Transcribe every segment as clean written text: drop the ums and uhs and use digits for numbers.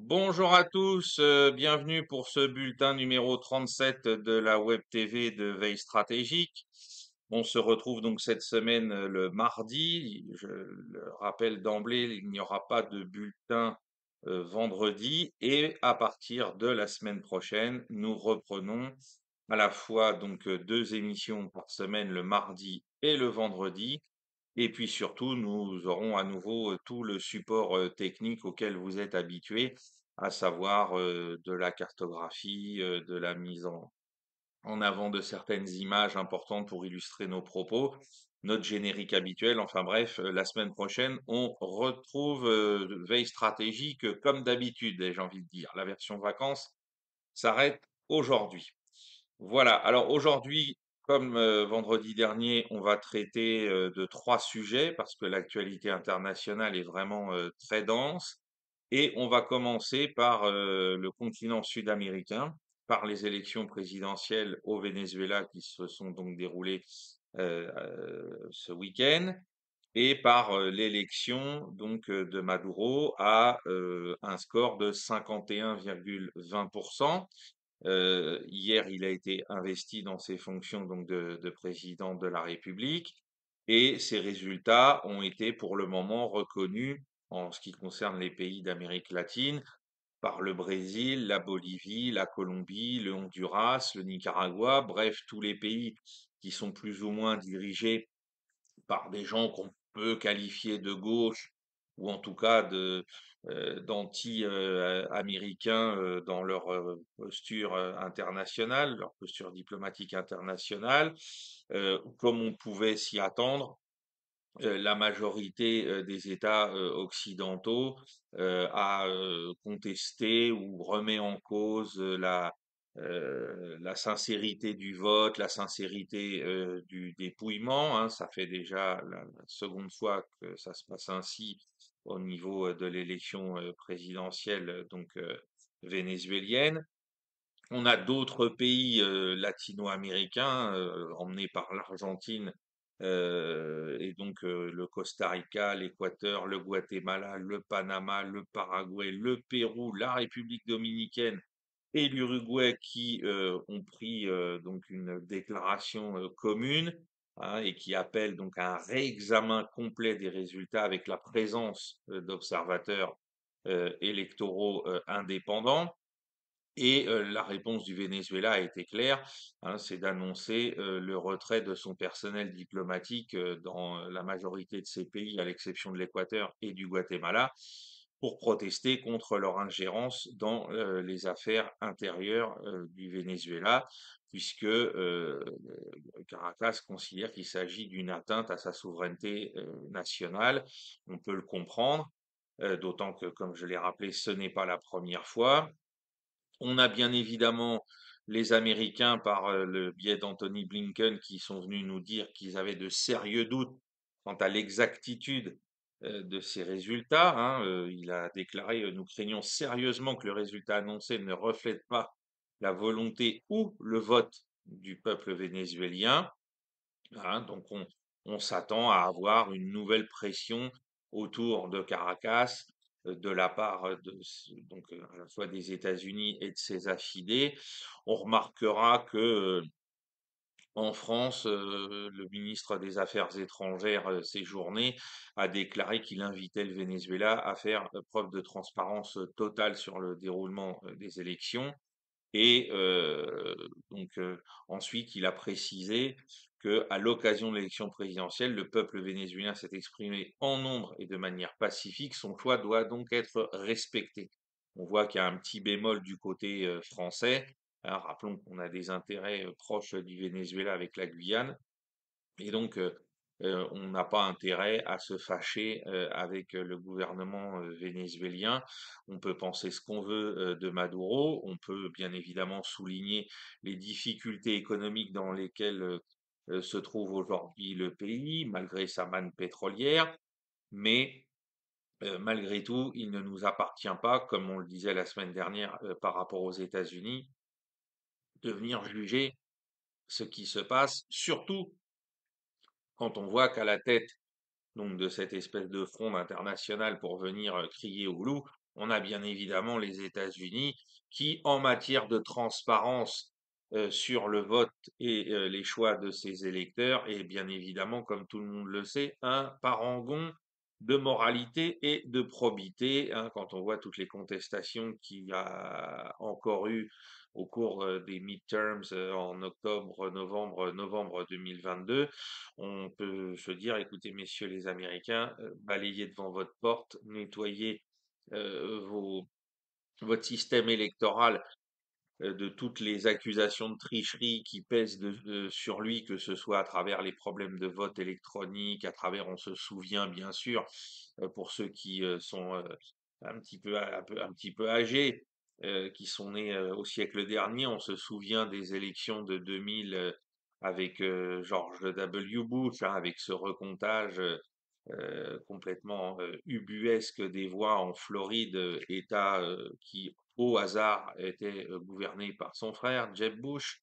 Bonjour à tous, bienvenue pour ce bulletin numéro 37 de la Web TV de Veille Stratégique. On se retrouve donc cette semaine le mardi. Je le rappelle d'emblée, il n'y aura pas de bulletin vendredi et à partir de la semaine prochaine, nous reprenons à la fois donc deux émissions par semaine le mardi et le vendredi. Et puis surtout, nous aurons à nouveau tout le support technique auquel vous êtes habitués, à savoir de la cartographie, de la mise en avant de certaines images importantes pour illustrer nos propos, notre générique habituel. Enfin bref, la semaine prochaine, on retrouve Veille stratégique comme d'habitude, ai-je envie de dire. La version vacances s'arrête aujourd'hui. Voilà, alors aujourd'hui, comme vendredi dernier, on va traiter de trois sujets parce que l'actualité internationale est vraiment très dense. Et on va commencer par le continent sud-américain, par les élections présidentielles au Venezuela qui se sont donc déroulées ce week-end, et par l'élection donc de Maduro à un score de 51,20%. Hier, il a été investi dans ses fonctions donc de président de la République et ses résultats ont été pour le moment reconnus en ce qui concerne les pays d'Amérique latine par le Brésil, la Bolivie, la Colombie, le Honduras, le Nicaragua, bref, tous les pays qui sont plus ou moins dirigés par des gens qu'on peut qualifier de gauche ou en tout cas d'anti-américains dans leur posture internationale, leur posture diplomatique internationale. Comme on pouvait s'y attendre, la majorité des États occidentaux a contesté ou remet en cause la sincérité du vote, la sincérité du dépouillement, hein. Ça fait déjà la seconde fois que ça se passe ainsi au niveau de l'élection présidentielle vénézuélienne. On a d'autres pays latino-américains emmenés par l'Argentine et donc le Costa Rica, l'Équateur, le Guatemala, le Panama, le Paraguay, le Pérou, la République dominicaine et l'Uruguay qui ont pris donc une déclaration commune, hein, et qui appellent donc à un réexamen complet des résultats avec la présence d'observateurs électoraux indépendants. Et la réponse du Venezuela a été claire, hein, c'est d'annoncer le retrait de son personnel diplomatique dans la majorité de ces pays, à l'exception de l'Équateur et du Guatemala, pour protester contre leur ingérence dans les affaires intérieures du Venezuela, puisque Caracas considère qu'il s'agit d'une atteinte à sa souveraineté nationale. On peut le comprendre, d'autant que, comme je l'ai rappelé, ce n'est pas la première fois. On a bien évidemment les Américains, par le biais d'Anthony Blinken, qui sont venus nous dire qu'ils avaient de sérieux doutes quant à l'exactitude de ces résultats, hein. Il a déclaré: Nous craignons sérieusement que le résultat annoncé ne reflète pas la volonté ou le vote du peuple vénézuélien. Hein, donc on s'attend à avoir une nouvelle pression autour de Caracas de la part à la fois des États-Unis et de ses affidés. On remarquera que en France, le ministre des Affaires étrangères séjourné a déclaré qu'il invitait le Venezuela à faire preuve de transparence totale sur le déroulement des élections. Et ensuite, il a précisé que, à l'occasion de l'élection présidentielle, le peuple vénézuélien s'est exprimé en nombre et de manière pacifique. Son choix doit donc être respecté. On voit qu'il y a un petit bémol du côté français, hein. Rappelons qu'on a des intérêts proches du Venezuela avec la Guyane. Et donc, on n'a pas intérêt à se fâcher avec le gouvernement vénézuélien. On peut penser ce qu'on veut de Maduro. On peut bien évidemment souligner les difficultés économiques dans lesquelles se trouve aujourd'hui le pays, malgré sa manne pétrolière. Mais malgré tout, il ne nous appartient pas, comme on le disait la semaine dernière par rapport aux États-Unis, de venir juger ce qui se passe, surtout quand on voit qu'à la tête donc de cette espèce de front international pour venir crier au loup, on a bien évidemment les États-Unis qui, en matière de transparence sur le vote et les choix de ses électeurs, est bien évidemment, comme tout le monde le sait, un parangon de moralité et de probité, hein, quand on voit toutes les contestations qu'il y a encore eu au cours des midterms en octobre, novembre 2022, on peut se dire, écoutez, messieurs les Américains, balayez devant votre porte, nettoyez vos, votre système électoral de toutes les accusations de tricherie qui pèsent sur lui, que ce soit à travers les problèmes de vote électronique, à travers, on se souvient bien sûr, pour ceux qui sont un petit peu âgés, qui sont nés au siècle dernier, on se souvient des élections de 2000 avec George W. Bush, hein, avec ce recomptage complètement ubuesque des voix en Floride, État qui, au hasard, était gouverné par son frère, Jeb Bush.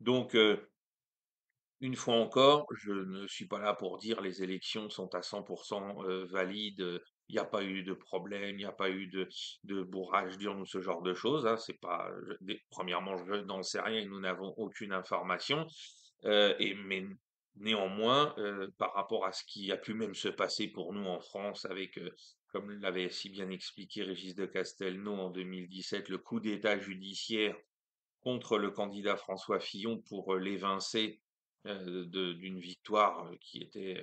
Donc, une fois encore, je ne suis pas là pour dire les élections sont à 100% valides, il n'y a pas eu de problème, il n'y a pas eu de bourrage d'urne ou ce genre de choses, hein, c'est pas, premièrement, je n'en sais rien et nous n'avons aucune information, mais néanmoins, par rapport à ce qui a pu même se passer pour nous en France avec, comme l'avait si bien expliqué Régis de Castelnau en 2017, le coup d'État judiciaire contre le candidat François Fillon pour l'évincer d'une victoire qui était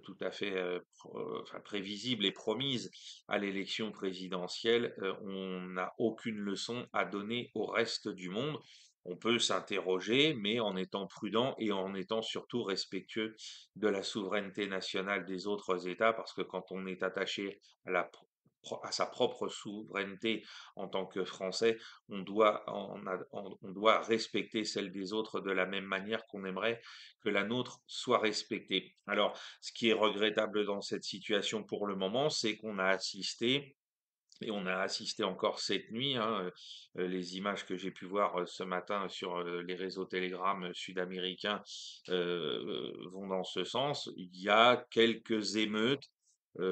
tout à fait enfin, prévisible et promise à l'élection présidentielle, on n'a aucune leçon à donner au reste du monde. On peut s'interroger, mais en étant prudent et en étant surtout respectueux de la souveraineté nationale des autres États, parce que quand on est attaché à à sa propre souveraineté en tant que Français, on doit respecter celle des autres de la même manière qu'on aimerait que la nôtre soit respectée. Alors, ce qui est regrettable dans cette situation pour le moment, c'est qu'on a assisté, et on a assisté encore cette nuit, hein, les images que j'ai pu voir ce matin sur les réseaux Telegram sud-américains vont dans ce sens. Il y a quelques émeutes.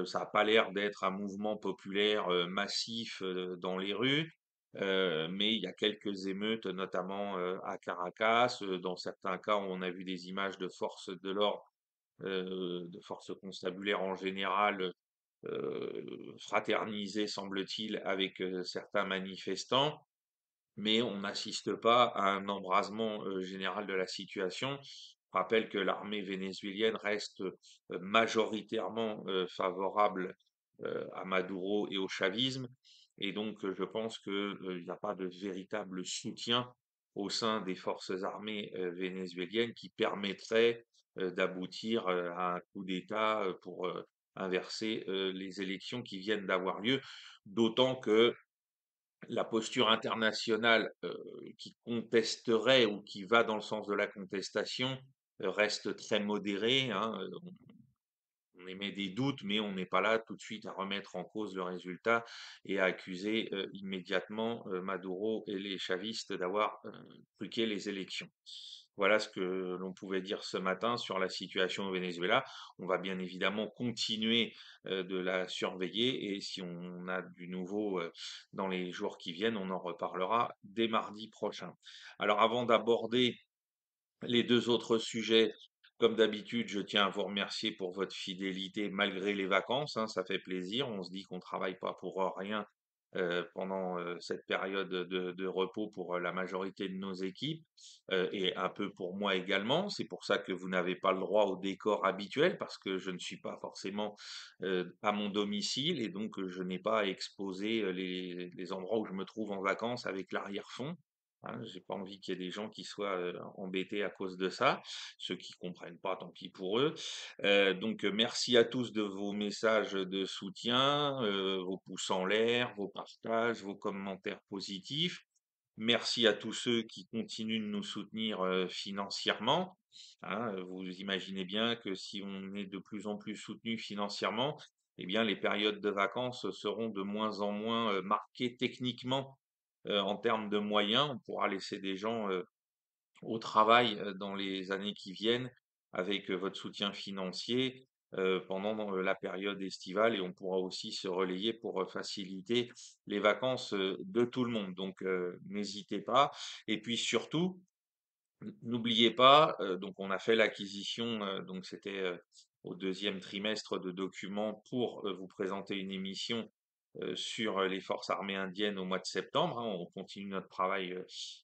Ça n'a pas l'air d'être un mouvement populaire massif dans les rues, mais il y a quelques émeutes, notamment à Caracas. Dans certains cas, on a vu des images de forces de l'ordre, de forces constabulaires en général, fraterniser, semble-t-il, avec certains manifestants, mais on n'assiste pas à un embrasement général de la situation. Je rappelle que l'armée vénézuélienne reste majoritairement favorable à Maduro et au chavisme, et donc je pense qu'il n'y a pas de véritable soutien au sein des forces armées vénézuéliennes qui permettrait d'aboutir à un coup d'État pour inverser les élections qui viennent d'avoir lieu, d'autant que la posture internationale qui contesterait ou qui va dans le sens de la contestation reste très modérée, hein. On émet des doutes, mais on n'est pas là tout de suite à remettre en cause le résultat et à accuser immédiatement Maduro et les chavistes d'avoir truqué les élections. Voilà ce que l'on pouvait dire ce matin sur la situation au Venezuela. On va bien évidemment continuer de la surveiller et si on a du nouveau dans les jours qui viennent, on en reparlera dès mardi prochain. Alors avant d'aborder les deux autres sujets, comme d'habitude, je tiens à vous remercier pour votre fidélité malgré les vacances, hein, ça fait plaisir. On se dit qu'on travaille pas pour rien pendant cette période de repos pour la majorité de nos équipes et un peu pour moi également. C'est pour ça que vous n'avez pas le droit au décor habituel parce que je ne suis pas forcément à mon domicile et donc je n'ai pas à exposer les endroits où je me trouve en vacances avec l'arrière-fond. Hein, j'ai pas envie qu'il y ait des gens qui soient embêtés à cause de ça. Ceux qui comprennent pas, tant pis pour eux. Donc merci à tous de vos messages de soutien, vos pouces en l'air, vos partages, vos commentaires positifs. Merci à tous ceux qui continuent de nous soutenir financièrement. Hein, vous imaginez bien que si on est de plus en plus soutenu financièrement, eh bien les périodes de vacances seront de moins en moins marquées techniquement en termes de moyens. On pourra laisser des gens au travail dans les années qui viennent avec votre soutien financier. pendant la période estivale et on pourra aussi se relayer pour, faciliter les vacances, de tout le monde. Donc, n'hésitez pas et puis surtout, n'oubliez pas, donc on a fait l'acquisition, donc c'était, au deuxième trimestre de documents pour, vous présenter une émission, sur, les forces armées indiennes au mois de septembre, hein. On continue notre travail,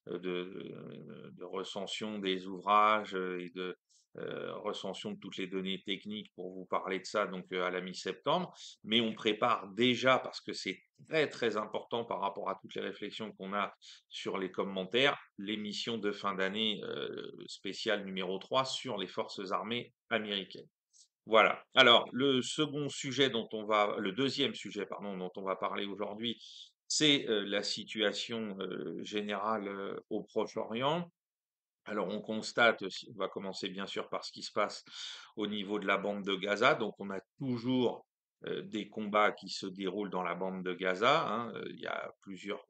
de recension des ouvrages, et de, recension de toutes les données techniques pour vous parler de ça donc, à la mi-septembre. Mais on prépare déjà, parce que c'est très, très important par rapport à toutes les réflexions qu'on a sur les commentaires, l'émission de fin d'année spéciale numéro 3 sur les forces armées américaines. Voilà. Alors, le deuxième sujet, pardon, dont on va parler aujourd'hui, c'est la situation générale au Proche-Orient. Alors, on constate, on va commencer bien sûr par ce qui se passe au niveau de la bande de Gaza. Donc, on a toujours des combats qui se déroulent dans la bande de Gaza, hein. Il y a plusieurs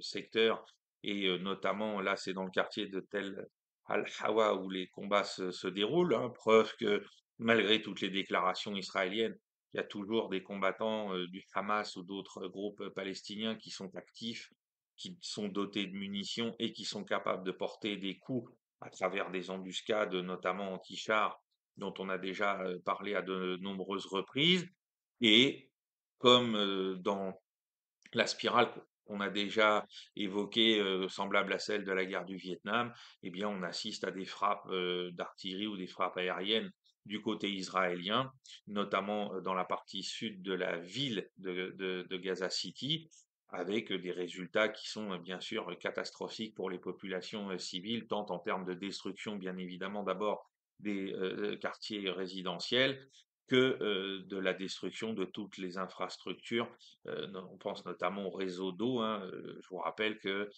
secteurs et notamment là, c'est dans le quartier de Tel Al-Hawa où les combats se déroulent, hein. Preuve que malgré toutes les déclarations israéliennes, il y a toujours des combattants du Hamas ou d'autres groupes palestiniens qui sont actifs, qui sont dotés de munitions et qui sont capables de porter des coups à travers des embuscades, notamment anti-chars, dont on a déjà parlé à de nombreuses reprises. Et comme dans la spirale qu'on a déjà évoquée, semblable à celle de la guerre du Vietnam, eh bien, on assiste à des frappes d'artillerie ou des frappes aériennes du côté israélien, notamment dans la partie sud de la ville de Gaza City, avec des résultats qui sont bien sûr catastrophiques pour les populations civiles, tant en termes de destruction, bien évidemment, d'abord des quartiers résidentiels, que de la destruction de toutes les infrastructures. On pense notamment au réseau d'eau, hein. Je vous rappelle que,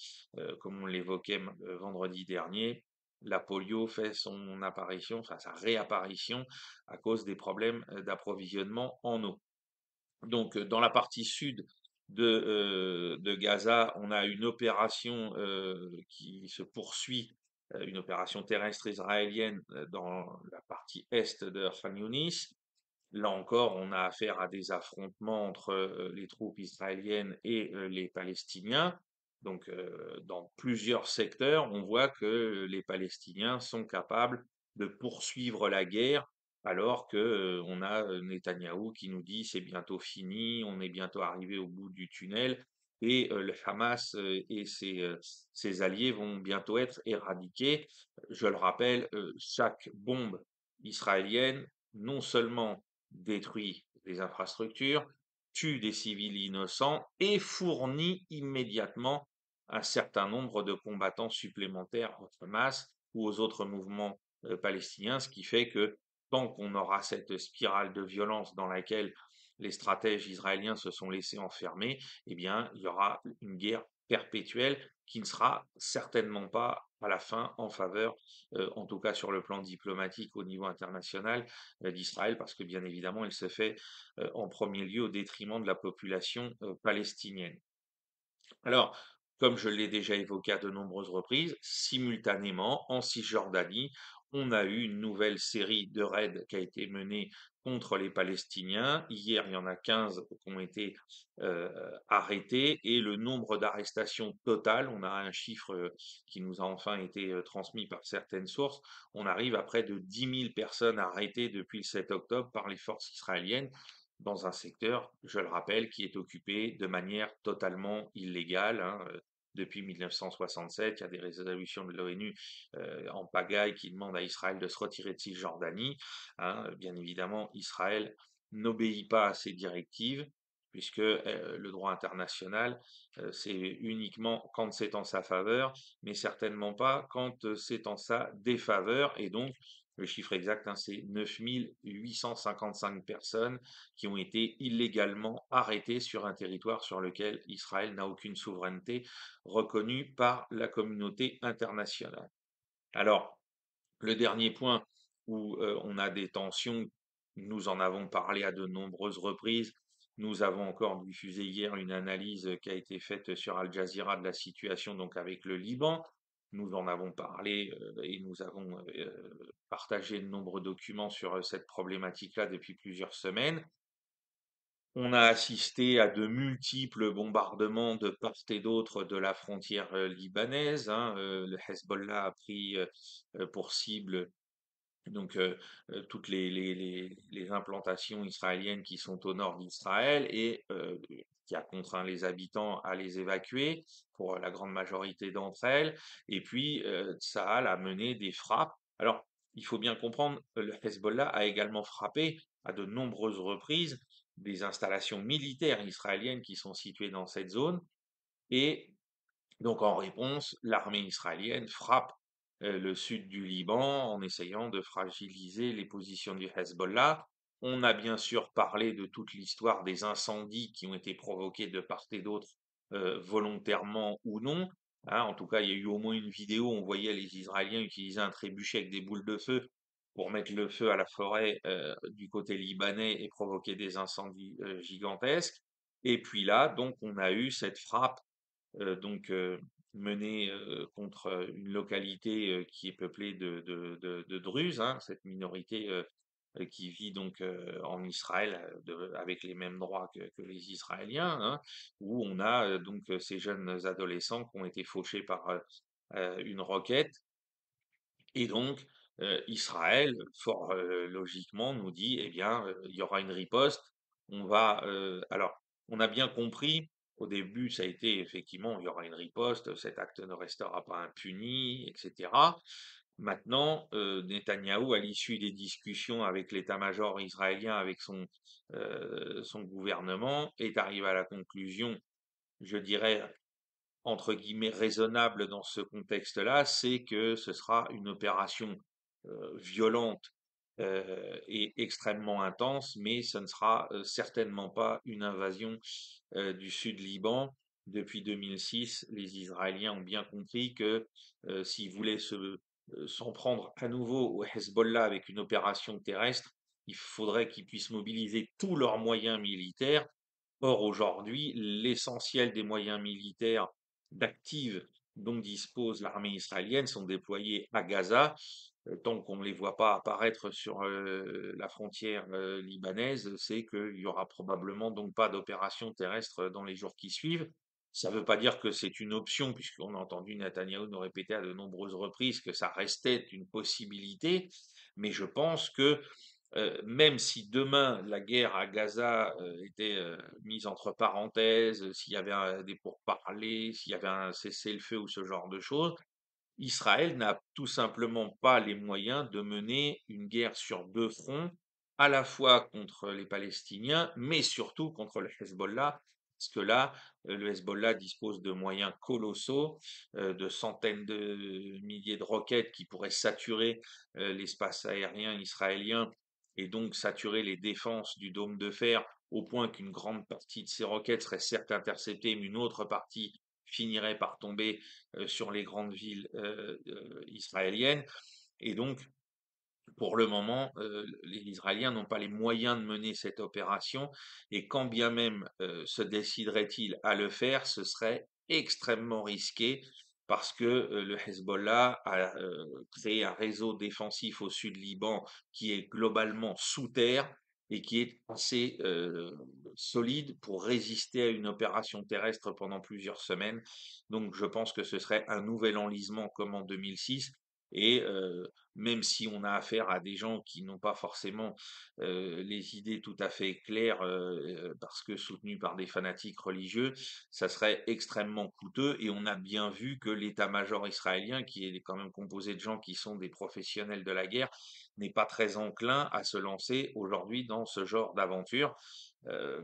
comme on l'évoquait vendredi dernier, la polio fait son apparition, enfin sa réapparition à cause des problèmes d'approvisionnement en eau. Donc, dans la partie sud de Gaza, on a une opération qui se poursuit, une opération terrestre israélienne dans la partie est de Khan Younis. Là encore, on a affaire à des affrontements entre les troupes israéliennes et les Palestiniens. Donc, dans plusieurs secteurs, on voit que les Palestiniens sont capables de poursuivre la guerre, alors que on a Netanyahou qui nous dit c'est bientôt fini, on est bientôt arrivé au bout du tunnel, et le Hamas et ses alliés vont bientôt être éradiqués. Je le rappelle, chaque bombe israélienne non seulement détruit des infrastructures, tue des civils innocents et fournit immédiatement un certain nombre de combattants supplémentaires au Hamas ou aux autres mouvements palestiniens, ce qui fait que tant qu'on aura cette spirale de violence dans laquelle les stratèges israéliens se sont laissés enfermer, eh bien, il y aura une guerre perpétuelle qui ne sera certainement pas à la fin en faveur, en tout cas sur le plan diplomatique au niveau international, d'Israël, parce que bien évidemment, elle se fait en premier lieu au détriment de la population palestinienne. Alors, comme je l'ai déjà évoqué à de nombreuses reprises, simultanément, en Cisjordanie, on a eu une nouvelle série de raids qui a été menée contre les Palestiniens. Hier, il y en a 15 qui ont été euh, arrêtés et le nombre d'arrestations totales, on a un chiffre qui nous a enfin été transmis par certaines sources, on arrive à près de 10 000 personnes arrêtées depuis le 7 octobre par les forces israéliennes dans un secteur, je le rappelle, qui est occupé de manière totalement illégale, hein, depuis 1967. Il y a des résolutions de l'ONU en pagaille qui demandent à Israël de se retirer de Cisjordanie, hein. Bien évidemment, Israël n'obéit pas à ces directives, puisque le droit international, c'est uniquement quand c'est en sa faveur, mais certainement pas quand c'est en sa défaveur. Et donc, le chiffre exact, hein, c'est 9 855 personnes qui ont été illégalement arrêtés sur un territoire sur lequel Israël n'a aucune souveraineté reconnue par la communauté internationale. Alors, le dernier point où on a des tensions, nous en avons parlé à de nombreuses reprises. Nous avons encore diffusé hier une analyse qui a été faite sur Al Jazeera de la situation donc avec le Liban. Nous en avons parlé, et nous avons, partagé de nombreux documents sur, cette problématique-là depuis plusieurs semaines. On a assisté à de multiples bombardements de part et d'autre de la frontière, libanaise, hein. Le Hezbollah a pris, pour cible donc, toutes les implantations israéliennes qui sont au nord d'Israël et qui a contraint les habitants à les évacuer pour la grande majorité d'entre elles. Et puis, Tsahal a mené des frappes. Alors, il faut bien comprendre, le Hezbollah a également frappé à de nombreuses reprises des installations militaires israéliennes qui sont situées dans cette zone. Et donc en réponse, l'armée israélienne frappe le sud du Liban en essayant de fragiliser les positions du Hezbollah. On a bien sûr parlé de toute l'histoire des incendies qui ont été provoqués de part et d'autre, volontairement ou non, hein. En tout cas, il y a eu au moins une vidéo où on voyait les Israéliens utiliser un trébuchet avec des boules de feu pour mettre le feu à la forêt du côté libanais et provoquer des incendies gigantesques. Et puis là, donc, on a eu cette frappe donc menée contre une localité qui est peuplée de Druzes, hein, cette minorité qui vit donc en Israël avec les mêmes droits que les Israéliens, hein, où on a donc ces jeunes adolescents qui ont été fauchés par une roquette et donc, Israël, fort, logiquement, nous dit: «Eh bien, il y aura une riposte. On va» alors, on a bien compris, au début, ça a été effectivement: «Il y aura une riposte, cet acte ne restera pas impuni» et cetera. Maintenant, Netanyahou, à l'issue des discussions avec l'état-major israélien, avec son gouvernement, est arrivé à la conclusion, je dirais entre guillemets «raisonnable» dans ce contexte-là, c'est que ce sera une opération, violente, et extrêmement intense, mais ce ne sera, certainement pas une invasion, du sud Liban. Depuis 2006, les Israéliens ont bien compris que, s'ils voulaient s'en prendre à nouveau au Hezbollah avec une opération terrestre, il faudrait qu'ils puissent mobiliser tous leurs moyens militaires. Or, aujourd'hui, l'essentiel des moyens militaires d'active dont dispose l'armée israélienne sont déployés à Gaza. Tant qu'on ne les voit pas apparaître sur la frontière libanaise, c'est qu'il y aura probablement donc pas d'opération terrestre dans les jours qui suivent. Ça ne veut pas dire que c'est une option, puisqu'on a entendu Netanyahou nous répéter à de nombreuses reprises que ça restait une possibilité, mais je pense que même si demain la guerre à Gaza était mise entre parenthèses, s'il y avait des pourparlers, s'il y avait un cessez-le-feu ou ce genre de choses, Israël n'a tout simplement pas les moyens de mener une guerre sur deux fronts, à la fois contre les Palestiniens, mais surtout contre le Hezbollah, parce que là, le Hezbollah dispose de moyens colossaux, de centaines de milliers de roquettes qui pourraient saturer l'espace aérien israélien et donc saturer les défenses du dôme de fer au point qu'une grande partie de ces roquettes serait certes interceptée, mais une autre partie finirait par tomber sur les grandes villes israéliennes. Et donc, pour le moment, les Israéliens n'ont pas les moyens de mener cette opération et quand bien même se décideraient-ils à le faire, ce serait extrêmement risqué parce que le Hezbollah a créé un réseau défensif au sud Liban qui est globalement sous terre et qui est assez solide pour résister à une opération terrestre pendant plusieurs semaines. Donc je pense que ce serait un nouvel enlisement comme en 2006 et même si on a affaire à des gens qui n'ont pas forcément les idées tout à fait claires, parce que soutenus par des fanatiques religieux, ça serait extrêmement coûteux. Et on a bien vu que l'état-major israélien, qui est quand même composé de gens qui sont des professionnels de la guerre, n'est pas très enclin à se lancer aujourd'hui dans ce genre d'aventure,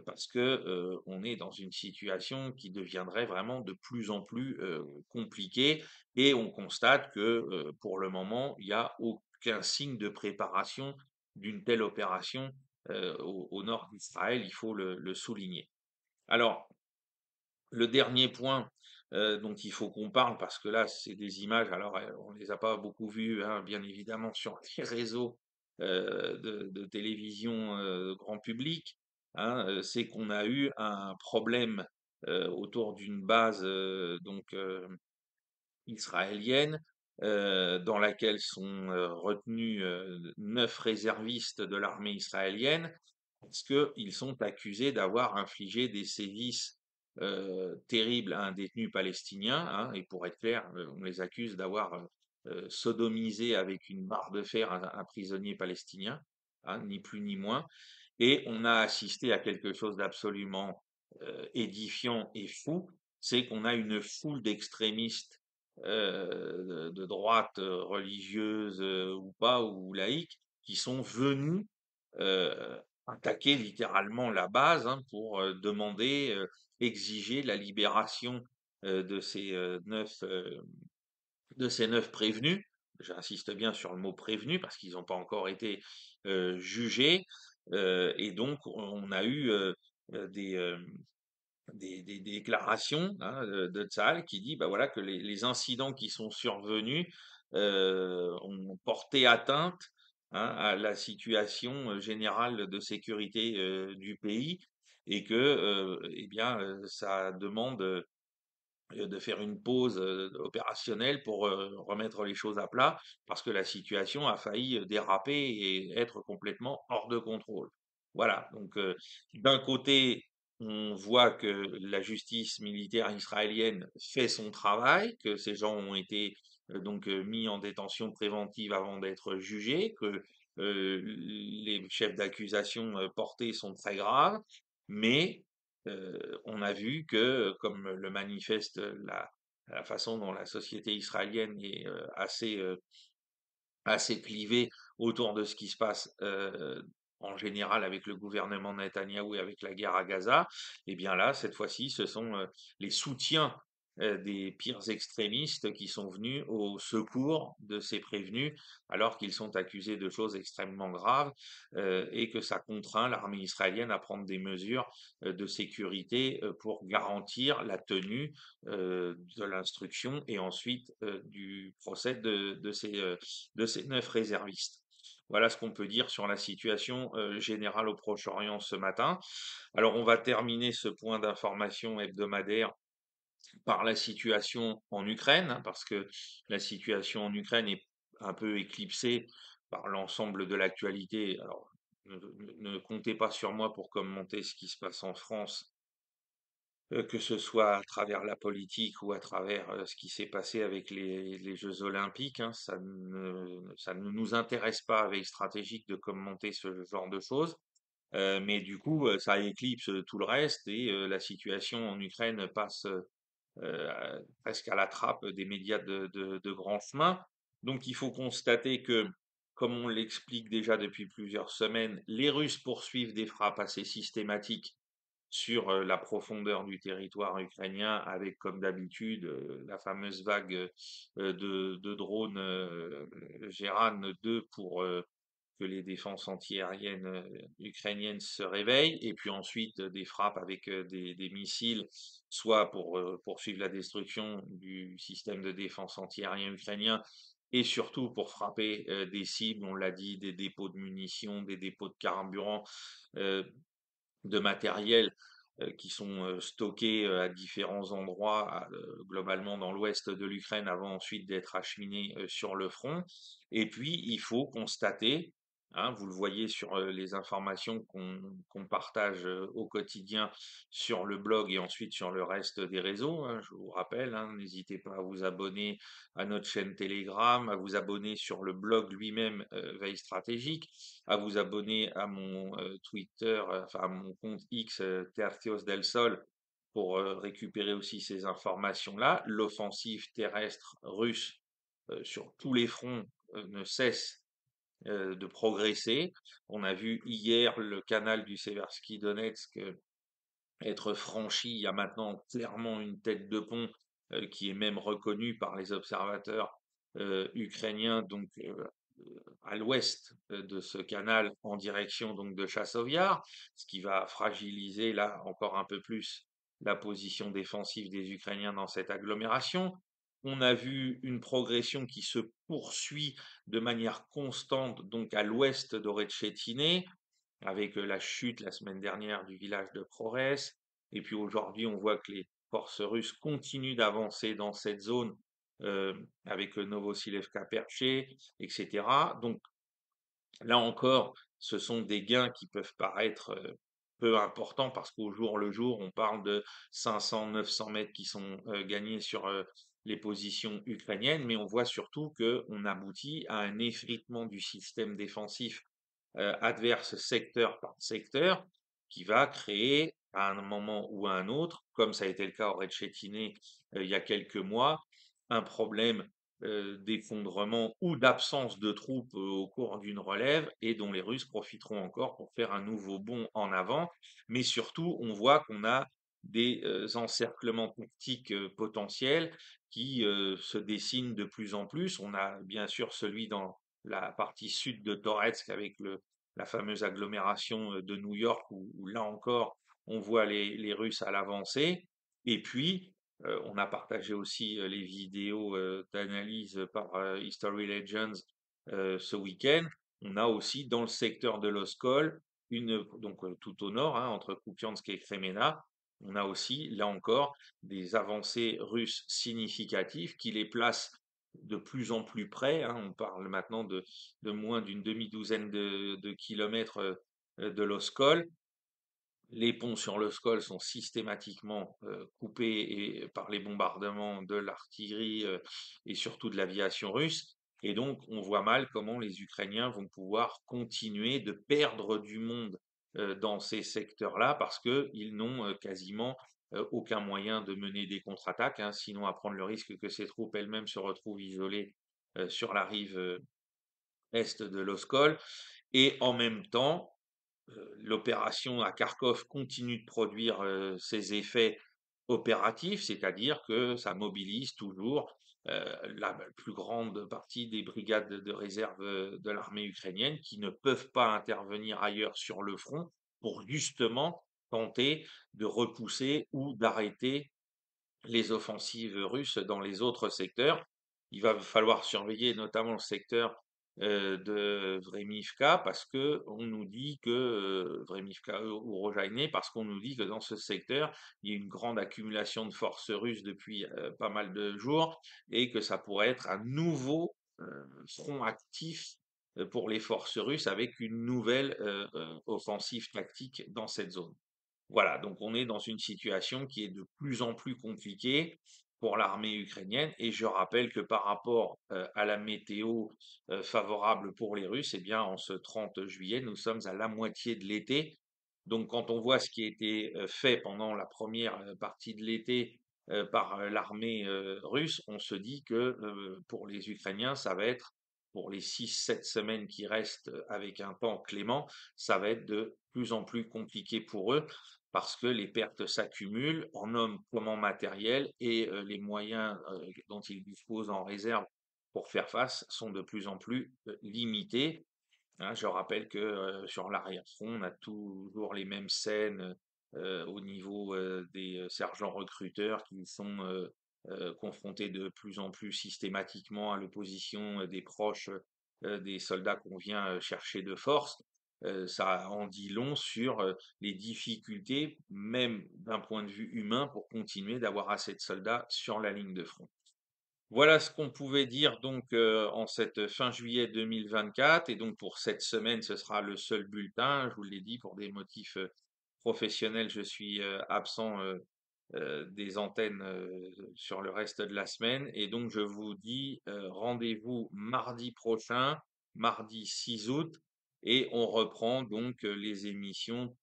parce que on est dans une situation qui deviendrait vraiment de plus en plus compliquée et on constate que, pour le moment, il n'y a aucun signe de préparation d'une telle opération, au nord d'Israël, il faut le souligner. Alors, le dernier point, dont il faut qu'on parle, parce que là, c'est des images, alors, on les a pas beaucoup vues, hein, bien évidemment sur les réseaux, de télévision, grand public, hein, c'est qu'on a eu un problème, autour d'une base, donc, israélienne, dans laquelle sont retenus 9 réservistes de l'armée israélienne, parce qu'ils sont accusés d'avoir infligé des sévices terribles à un détenu palestinien, hein, et pour être clair, on les accuse d'avoir sodomisé avec une barre de fer un prisonnier palestinien, hein, ni plus ni moins. Et on a assisté à quelque chose d'absolument édifiant et fou, c'est qu'on a une foule d'extrémistes de droite religieuse ou pas, ou laïque, qui sont venus attaquer littéralement la base, hein, pour demander, exiger la libération de ces neuf prévenus. J'insiste bien sur le mot prévenus parce qu'ils n'ont pas encore été jugés. Et donc, on a eu des, des déclarations, hein, de Tsahal qui dit bah voilà, que les incidents qui sont survenus ont porté atteinte, hein, à la situation générale de sécurité du pays, et que eh bien, ça demande de faire une pause opérationnelle pour remettre les choses à plat, parce que la situation a failli déraper et être complètement hors de contrôle. Voilà, donc d'un côté, on voit que la justice militaire israélienne fait son travail, que ces gens ont été donc mis en détention préventive avant d'être jugés, que les chefs d'accusation portés sont très graves, mais on a vu que, comme le manifeste la façon dont la société israélienne est assez clivé autour de ce qui se passe en général avec le gouvernement Netanyahou et avec la guerre à Gaza, et bien là, cette fois-ci, ce sont les soutiens des pires extrémistes qui sont venus au secours de ces prévenus, alors qu'ils sont accusés de choses extrêmement graves, et que ça contraint l'armée israélienne à prendre des mesures de sécurité pour garantir la tenue de l'instruction et ensuite du procès de ces 9 réservistes. Voilà ce qu'on peut dire sur la situation générale au Proche-Orient ce matin. Alors, on va terminer ce point d'information hebdomadaire par la situation en Ukraine, hein, parce que la situation en Ukraine est un peu éclipsée par l'ensemble de l'actualité. Alors, ne comptez pas sur moi pour commenter ce qui se passe en France, que ce soit à travers la politique ou à travers ce qui s'est passé avec les Jeux Olympiques, hein. Ça ne nous intéresse pas avec stratégique de commenter ce genre de choses. Mais du coup, ça éclipse tout le reste, et la situation en Ukraine passe presque à la trappe des médias de grand chemin. Donc il faut constater que, comme on l'explique déjà depuis plusieurs semaines, les Russes poursuivent des frappes assez systématiques sur la profondeur du territoire ukrainien, avec, comme d'habitude, la fameuse vague de drones Geran 2 pour que les défenses antiaériennes ukrainiennes se réveillent, et puis ensuite des frappes avec des missiles, soit pour poursuivre la destruction du système de défense antiaérien ukrainien, et surtout pour frapper des cibles, on l'a dit, des dépôts de munitions, des dépôts de carburant, euh, de matériel qui sont stockés à différents endroits, globalement dans l'ouest de l'Ukraine, avant ensuite d'être acheminés sur le front. Et puis, il faut constater, hein, vous le voyez sur les informations qu'on partage au quotidien sur le blog et ensuite sur le reste des réseaux, hein, je vous rappelle, hein, n'hésitez pas à vous abonner à notre chaîne Telegram, à vous abonner sur le blog lui-même, Veille Stratégique, à vous abonner à mon Twitter, enfin à mon compte X, Tertios del Sol, pour récupérer aussi ces informations-là. L'offensive terrestre russe sur tous les fronts ne cesse de progresser. On a vu hier le canal du Seversky Donetsk être franchi. Il y a maintenant clairement une tête de pont qui est même reconnue par les observateurs ukrainiens, donc à l'ouest de ce canal, en direction donc de Chassovyar, ce qui va fragiliser là encore un peu plus la position défensive des Ukrainiens dans cette agglomération. On a vu une progression qui se poursuit de manière constante donc à l'ouest d'Orechetine, avec la chute la semaine dernière du village de Prores. Et puis aujourd'hui, on voit que les forces russes continuent d'avancer dans cette zone avec Novosilevka perché, etc. Donc là encore, ce sont des gains qui peuvent paraître peu importants parce qu'au jour le jour, on parle de 500-900 mètres qui sont gagnés sur les positions ukrainiennes, mais on voit surtout qu'on aboutit à un effritement du système défensif adverse secteur par secteur, qui va créer à un moment ou à un autre, comme ça a été le cas au Retchétiné il y a quelques mois, un problème d'effondrement ou d'absence de troupes au cours d'une relève et dont les Russes profiteront encore pour faire un nouveau bond en avant. Mais surtout, on voit qu'on a des encerclements tactiques potentiels qui se dessinent de plus en plus. On a bien sûr celui dans la partie sud de Toretsk avec la fameuse agglomération de New York où là encore on voit les Russes à l'avancée. Et puis on a partagé aussi les vidéos d'analyse par History Legends ce week-end. On a aussi dans le secteur de l'Oskol, donc tout au nord, hein, entre Kupiansk et Kremena, on a aussi, là encore, des avancées russes significatives qui les placent de plus en plus près, hein. On parle maintenant de moins d'une demi-douzaine de kilomètres de l'Oskol. Les ponts sur l'Oskol sont systématiquement coupés par les bombardements de l'artillerie et surtout de l'aviation russe. Et donc, on voit mal comment les Ukrainiens vont pouvoir continuer de perdre du monde dans ces secteurs-là parce qu'ils n'ont quasiment aucun moyen de mener des contre-attaques, hein, sinon à prendre le risque que ces troupes elles-mêmes se retrouvent isolées sur la rive est de l'Oskol. Et en même temps, l'opération à Kharkov continue de produire ses effets opératifs, c'est-à-dire que ça mobilise toujours la plus grande partie des brigades de réserve de l'armée ukrainienne qui ne peuvent pas intervenir ailleurs sur le front pour justement tenter de repousser ou d'arrêter les offensives russes dans les autres secteurs. Il va falloir surveiller notamment le secteur de Vremivka parce que on nous dit que Vremivka ou Rojainé parce qu'on nous dit que dans ce secteur il y a une grande accumulation de forces russes depuis pas mal de jours et que ça pourrait être un nouveau front actif pour les forces russes avec une nouvelle offensive tactique dans cette zone. Voilà, donc on est dans une situation qui est de plus en plus compliquée pour l'armée ukrainienne et je rappelle que par rapport à la météo favorable pour les Russes, eh bien en ce 30 juillet, nous sommes à la moitié de l'été. Donc quand on voit ce qui a été fait pendant la première partie de l'été par l'armée russe, on se dit que pour les Ukrainiens, ça va être pour les 6-7 semaines qui restent avec un temps clément, ça va être de plus en plus compliqué pour eux parce que les pertes s'accumulent en hommes comme en matériel et les moyens dont ils disposent en réserve pour faire face sont de plus en plus limités, hein. Je rappelle que sur l'arrière-front, on a toujours les mêmes scènes au niveau des sergents recruteurs qui sont confrontés de plus en plus systématiquement à l'opposition des proches des soldats qu'on vient chercher de force. Ça en dit long sur les difficultés, même d'un point de vue humain, pour continuer d'avoir assez de soldats sur la ligne de front. Voilà ce qu'on pouvait dire donc en cette fin juillet 2024 et donc pour cette semaine, ce sera le seul bulletin. Je vous l'ai dit, pour des motifs professionnels, je suis absent des antennes sur le reste de la semaine et donc je vous dis rendez-vous mardi prochain, mardi 6 août et on reprend donc les émissions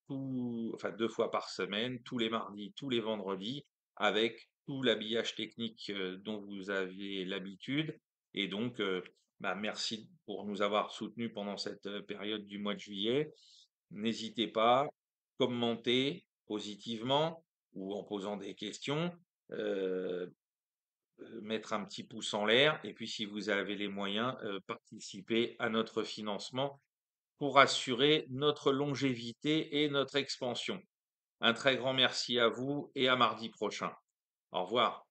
enfin 2 fois par semaine, tous les mardis, tous les vendredis avec tout l'habillage technique dont vous avez l'habitude. Et donc, bah, merci pour nous avoir soutenus pendant cette période du mois de juillet. N'hésitez pas, commentez positivement ou en posant des questions, euh, mettre un petit pouce en l'air. Et puis, si vous avez les moyens, participez à notre financement pour assurer notre longévité et notre expansion. Un très grand merci à vous et à mardi prochain. Au revoir.